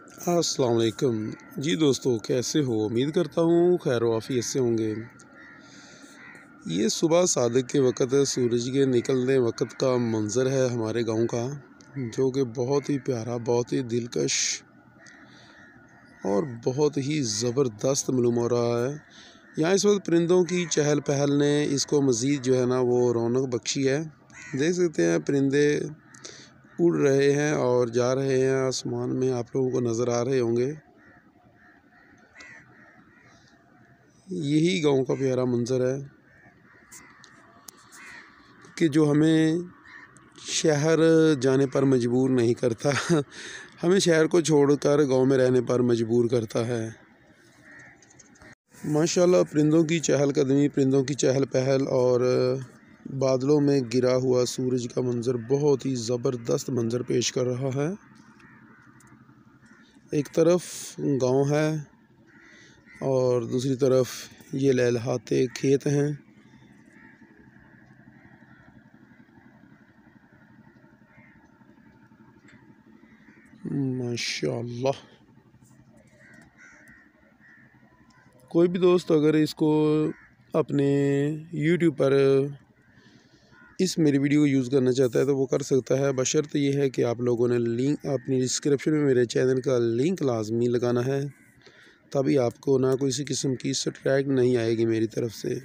अस्सलाम वालेकुम जी दोस्तों, कैसे हो? उम्मीद करता हूँ खैर वाफ़ियत से होंगे। ये सुबह सादिक के वक़्त सूरज के निकलने वक़्त का मंज़र है हमारे गांव का, जो कि बहुत ही प्यारा, बहुत ही दिलकश और बहुत ही ज़बरदस्त मालूम हो रहा है। यहाँ इस वक्त परिंदों की चहल पहल ने इसको मज़ीद जो है ना वो रौनक बख्शी है। देख सकते हैं परिंदे उड़ रहे हैं और जा रहे हैं आसमान में, आप लोगों को नज़र आ रहे होंगे। यही गांव का प्यारा मंज़र है कि जो हमें शहर जाने पर मजबूर नहीं करता हमें शहर को छोड़कर गांव में रहने पर मजबूर करता है। माशाल्लाह, परिंदों की चहलकदमी, परिंदों की चहल पहल और बादलों में गिरा हुआ सूरज का मंज़र बहुत ही ज़बरदस्त मंज़र पेश कर रहा है। एक तरफ गांव है और दूसरी तरफ ये लहलहाते खेत हैं। माशाल्लाह, कोई भी दोस्त अगर इसको अपने YouTube पर इस मेरी वीडियो को यूज़ करना चाहता है तो वो कर सकता है, बशर्ते ये है कि आप लोगों ने लिंक अपनी डिस्क्रिप्शन में मेरे चैनल का लिंक लाजमी लगाना है, तभी आपको ना कोई किसी किस्म की स्ट्राइक नहीं आएगी मेरी तरफ से।